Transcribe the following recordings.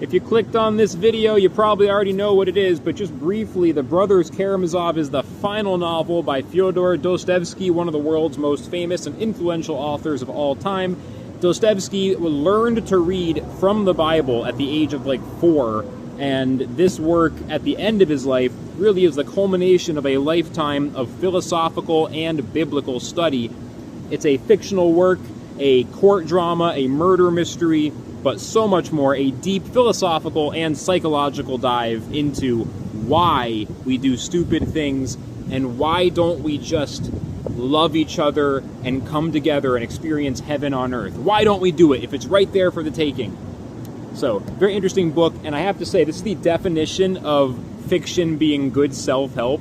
If you clicked on this video, you probably already know what it is, but just briefly, The Brothers Karamazov is the final novel by Fyodor Dostoevsky, one of the world's most famous and influential authors of all time. Dostoevsky learned to read from the Bible at the age of like 4, and this work at the end of his life really is the culmination of a lifetime of philosophical and biblical study. It's a fictional work, a court drama, a murder mystery, but so much more, a deep philosophical and psychological dive into why we do stupid things and why don't we just love each other and come together and experience heaven on earth. Why don't we do it if it's right there for the taking? So, very interesting book, and I have to say, this is the definition of fiction being good self-help.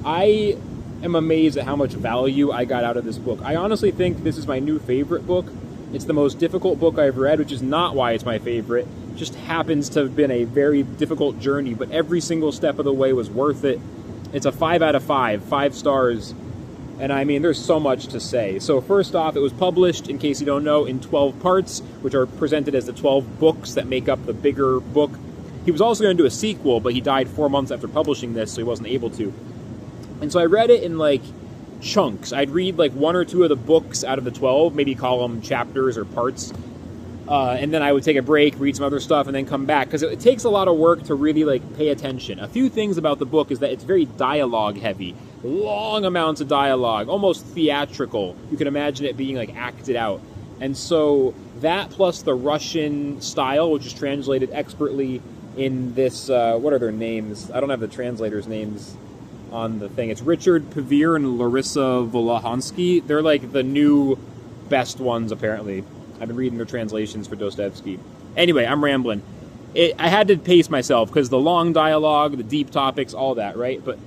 I am amazed at how much value I got out of this book. I honestly think this is my new favorite book. It's the most difficult book I've read, which is not why it's my favorite. It just happens to have been a very difficult journey, but every single step of the way was worth it. It's a 5 out of 5, 5 stars. And I mean, there's so much to say. So first off, it was published, in case you don't know, in 12 parts, which are presented as the 12 books that make up the bigger book. He was also going to do a sequel, but he died 4 months after publishing this, so he wasn't able to. And so I read it in, like, chunks. I'd read, like, 1 or 2 of the books out of the 12, maybe call them chapters or parts. And then I would take a break, read some other stuff, and then come back. Because it takes a lot of work to really, like, pay attention. A few things about the book is that it's very dialogue-heavy. Long amounts of dialogue, almost theatrical. You can imagine it being like acted out. And so that plus the Russian style, which is translated expertly in this, what are their names? I don't have the translators' names on the thing. It's Richard Pevere and Larissa Volohansky. They're like the new best ones, apparently. I've been reading their translations for Dostoevsky. Anyway, I'm rambling. I had to pace myself because the long dialogue, the deep topics, all that, right? But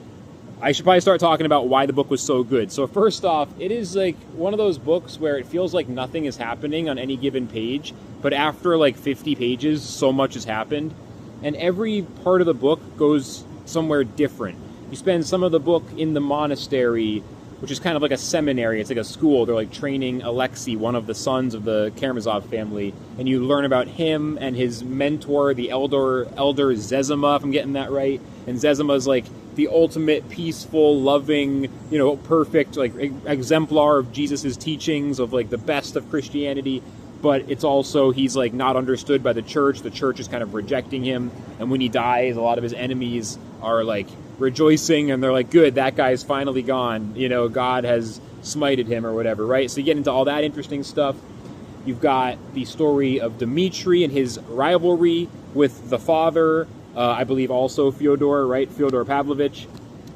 I should probably start talking about why the book was so good. So first off, it is like one of those books where it feels like nothing is happening on any given page, but after like 50 pages, so much has happened. And every part of the book goes somewhere different. You spend some of the book in the monastery, which is kind of like a seminary. It's like a school. They're like training Alexei, one of the sons of the Karamazov family. And you learn about him and his mentor, the elder Zezima, if I'm getting that right. And Zezima's like the ultimate peaceful, loving, perfect, like exemplar of Jesus's teachings, of like the best of Christianity. But it's also, he's like not understood by the church. The church is kind of rejecting him. And when he dies, a lot of his enemies are like rejoicing, and they're like, good, that guy's finally gone. God has smited him or whatever, right? So you get into all that interesting stuff. You've got the story of Dmitri and his rivalry with the father, I believe also Fyodor, right? Fyodor Pavlovich.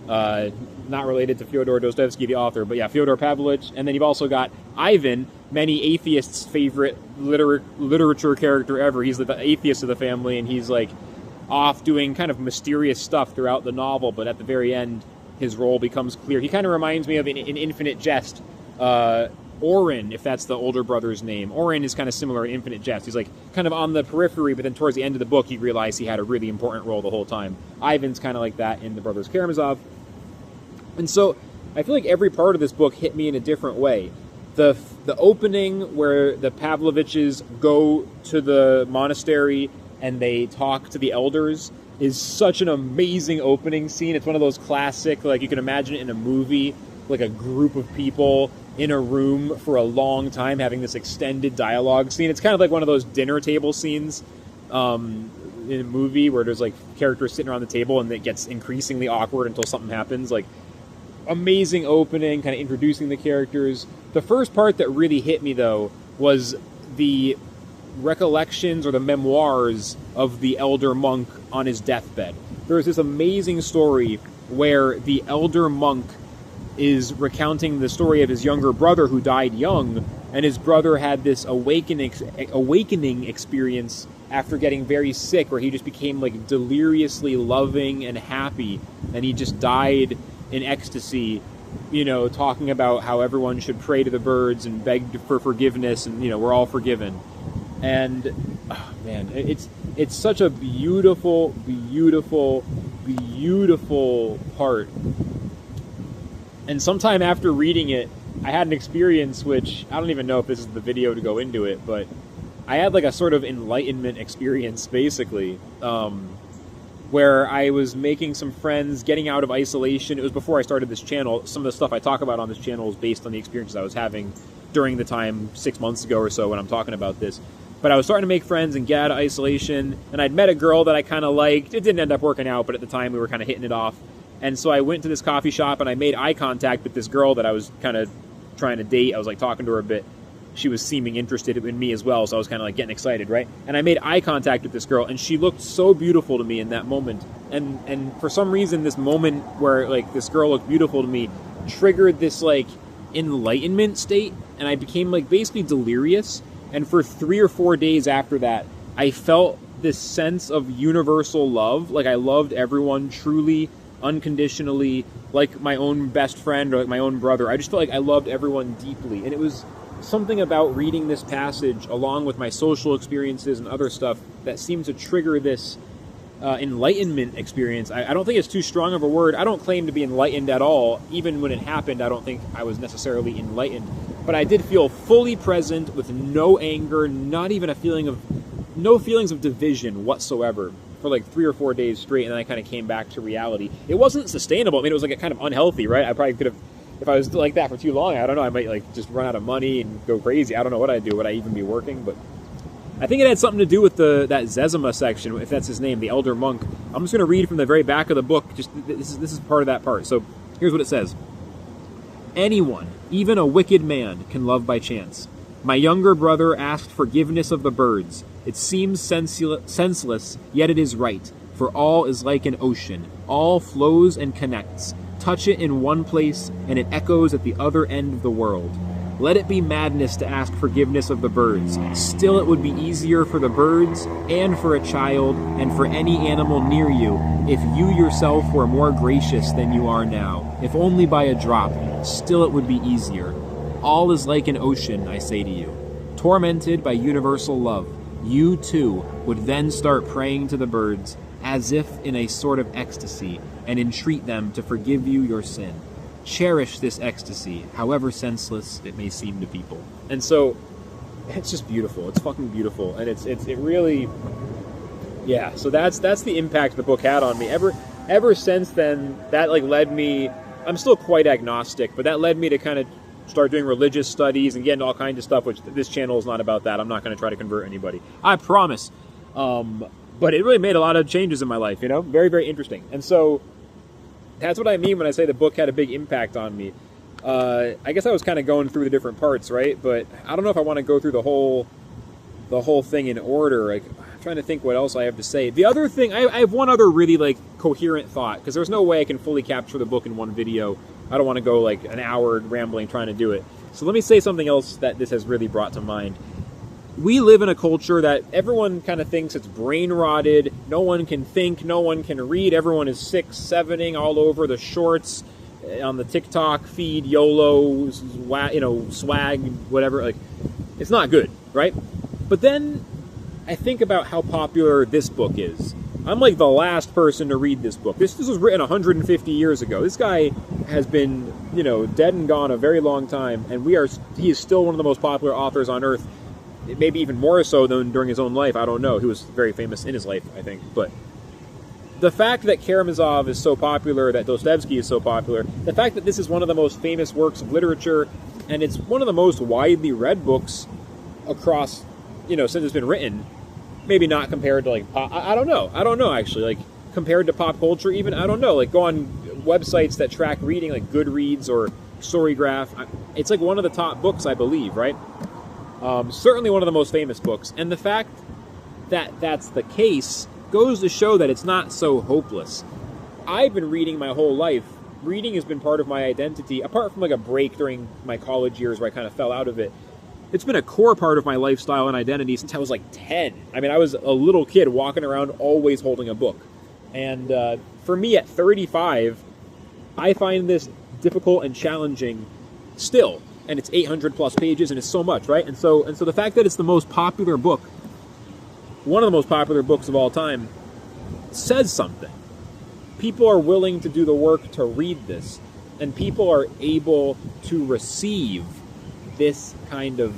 Not related to Fyodor Dostoevsky, the author, but yeah, Fyodor Pavlovich. And then you've also got Ivan, many atheists' favorite literature character ever. He's the atheist of the family, and he's like off doing kind of mysterious stuff throughout the novel, but at the very end, his role becomes clear. He kind of reminds me of in Infinite Jest, Oren, if that's the older brother's name. Oren is kind of similar in Infinite Jest. He's like kind of on the periphery, but then towards the end of the book, you realize he had a really important role the whole time. Ivan's kind of like that in The Brothers Karamazov. And so I feel like every part of this book hit me in a different way. The opening where the Pavloviches go to the monastery and they talk to the elders is such an amazing opening scene. It's one of those classic, like you can imagine it in a movie, like a group of people in a room for a long time having this extended dialogue scene. It's kind of like one of those dinner table scenes in a movie where there's like characters sitting around the table and it gets increasingly awkward until something happens. Like, amazing opening, kind of introducing the characters. The first part that really hit me, though, was the recollections or the memoirs of the elder monk on his deathbed. There was this amazing story where the elder monk is recounting the story of his younger brother who died young, and his brother had this awakening experience after getting very sick, where he just became like deliriously loving and happy, and he just died in ecstasy, talking about how everyone should pray to the birds and beg for forgiveness, and we're all forgiven. And oh man, it's such a beautiful, beautiful, beautiful part. And sometime after reading it, I had an experience which I don't even know if this is the video to go into it, but I had like a sort of enlightenment experience, basically, where I was making some friends, getting out of isolation. It was before I started this channel. Some of the stuff I talk about on this channel is based on the experiences I was having during the time 6 months ago or so when I'm talking about this. But I was starting to make friends and get out of isolation, and I'd met a girl that I kind of liked. It didn't end up working out, but at the time we were kind of hitting it off. And so I went to this coffee shop, and I made eye contact with this girl that I was kind of trying to date. I was like talking to her a bit. She was seeming interested in me as well, so I was kind of like getting excited, right? And I made eye contact with this girl, and she looked so beautiful to me in that moment. And for some reason, this moment where like this girl looked beautiful to me triggered this like enlightenment state, and I became like basically delirious. And for 3 or 4 days after that, I felt this sense of universal love. Like I loved everyone truly, unconditionally, like my own best friend or like my own brother. I just felt like I loved everyone deeply. And it was something about reading this passage along with my social experiences and other stuff that seemed to trigger this enlightenment experience. I don't think it's too strong of a word. I don't claim to be enlightened at all. Even when it happened, I don't think I was necessarily enlightened. But I did feel fully present with no anger, not even no feelings of division whatsoever for like 3 or 4 days straight, and then I kind of came back to reality. It wasn't sustainable. I mean, it was like a kind of unhealthy, right? I probably could have, if I was like that for too long, I don't know, I might like just run out of money and go crazy. I don't know what I'd do. Would I even be working? But I think it had something to do with that Zezima section, if that's his name, the elder monk. I'm just going to read from the very back of the book. Just this is part of that part. So here's what it says. Anyone, even a wicked man, can love by chance. My younger brother asked forgiveness of the birds. It seems senseless, yet it is right, for all is like an ocean. All flows and connects. Touch it in one place, and it echoes at the other end of the world. Let it be madness to ask forgiveness of the birds. Still it would be easier for the birds, and for a child, and for any animal near you, if you yourself were more gracious than you are now, if only by a drop. Still it would be easier. All is like an ocean, I say to you. Tormented by universal love, you too would then start praying to the birds, as if in a sort of ecstasy, and entreat them to forgive you your sin. Cherish this ecstasy, however senseless it may seem to people. And so, it's just beautiful. It's fucking beautiful. And it really, yeah. So that's the impact the book had on me. Ever since then, that like led me, I'm still quite agnostic, but that led me to kind of start doing religious studies and getting all kinds of stuff, which this channel is not about that. I'm not going to try to convert anybody. I promise. But it really made a lot of changes in my life, you know? Very, very interesting. And so that's what I mean when I say the book had a big impact on me. I guess I was kind of going through the different parts, right? But I don't know if I want to go through the whole thing in order. Like, I'm trying to think what else I have to say. The other thing, I have one other really like coherent thought, because there's no way I can fully capture the book in one video. I don't want to go like an hour rambling trying to do it. So let me say something else that this has really brought to mind. We live in a culture that everyone kind of thinks it's brain rotted. No one can think, no one can read. Everyone is 6-7ing all over the shorts, on the TikTok feed, YOLO, swag, whatever. Like, it's not good, right? But then I think about how popular this book is. I'm like the last person to read this book. This was written 150 years ago. This guy has been, dead and gone a very long time, and he is still one of the most popular authors on earth. Maybe even more so than during his own life. I don't know. He was very famous in his life, I think. But the fact that Karamazov is so popular, that Doestevsky is so popular, the fact that this is one of the most famous works of literature, and it's one of the most widely read books across, since it's been written, maybe not compared to like pop, I don't know actually, like compared to pop culture even, I don't know, like go on websites that track reading like Goodreads or Storygraph. It's like one of the top books, I believe, right? Certainly one of the most famous books. And the fact that that's the case goes to show that it's not so hopeless. I've been reading my whole life. Reading has been part of my identity, apart from like a break during my college years where I kind of fell out of it. It's been a core part of my lifestyle and identity since I was like 10. I mean, I was a little kid walking around always holding a book. And for me at 35, I find this difficult and challenging still. And it's 800 plus pages, and it's so much, right? And so the fact that it's the most popular book, one of the most popular books of all time, says something. People are willing to do the work to read this, and people are able to receive this kind of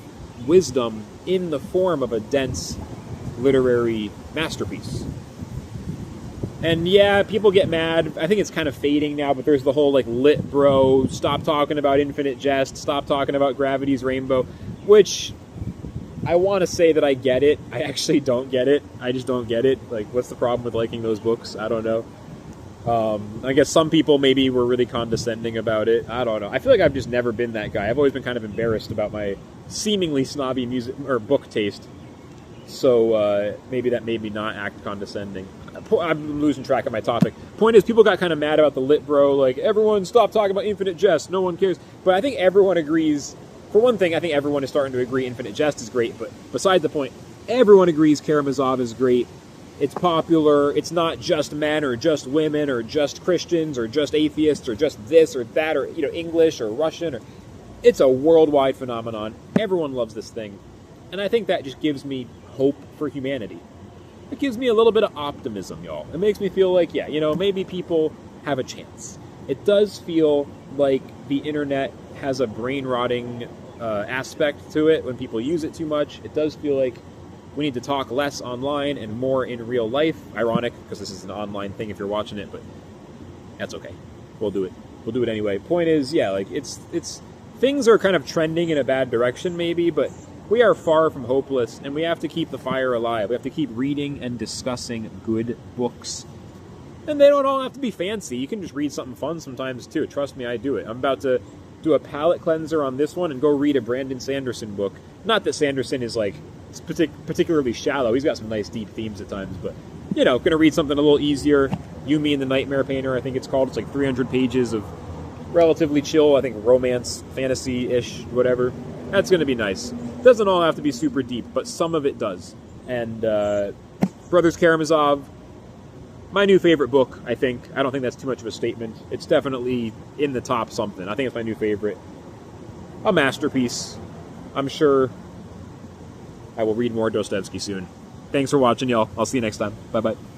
wisdom in the form of a dense literary masterpiece. And yeah, people get mad. I think it's kind of fading now, but there's the whole like lit bro, stop talking about Infinite Jest, stop talking about Gravity's Rainbow, which I want to say that I get it. I actually don't get it. I just don't get it. Like, what's the problem with liking those books? I don't know. I guess some people maybe were really condescending about it. I don't know. I feel like I've just never been that guy. I've always been kind of embarrassed about my seemingly snobby music or book taste. So maybe that made me not act condescending. I'm losing track of my topic. Point is, people got kind of mad about the lit bro. Like, everyone stop talking about Infinite Jest. No one cares. But I think everyone agrees. For one thing, I think everyone is starting to agree Infinite Jest is great. But besides the point, everyone agrees Karamazov is great. It's popular. It's not just men or just women or just Christians or just atheists or just this or that or, you know, English or Russian. It's a worldwide phenomenon. Everyone loves this thing. And I think that just gives me hope for humanity. It gives me a little bit of optimism, y'all. It makes me feel like, yeah, you know, maybe people have a chance. It does feel like the internet has a brain-rotting aspect to it when people use it too much. It does feel like we need to talk less online and more in real life. Ironic, because this is an online thing if you're watching it, but that's okay. We'll do it. We'll do it anyway. Point is, yeah, like, it's things are kind of trending in a bad direction maybe, but we are far from hopeless, and we have to keep the fire alive. We have to keep reading and discussing good books. And they don't all have to be fancy. You can just read something fun sometimes, too. Trust me, I do it. I'm about to do a palate cleanser on this one and go read a Brandon Sanderson book. Not that Sanderson is, like, particularly shallow. He's got some nice deep themes at times, but, you know, gonna read something a little easier. You, Me, and the Nightmare Painter, I think it's called. It's like 300 pages of relatively chill, I think romance, fantasy-ish, whatever. That's gonna be nice. Doesn't all have to be super deep, but some of it does. And Brothers Karamazov, my new favorite book, I think. I don't think that's too much of a statement. It's definitely in the top something. I think it's my new favorite. A masterpiece. I'm sure I will read more Doestevsky soon. Thanks for watching, y'all. I'll see you next time. Bye-bye.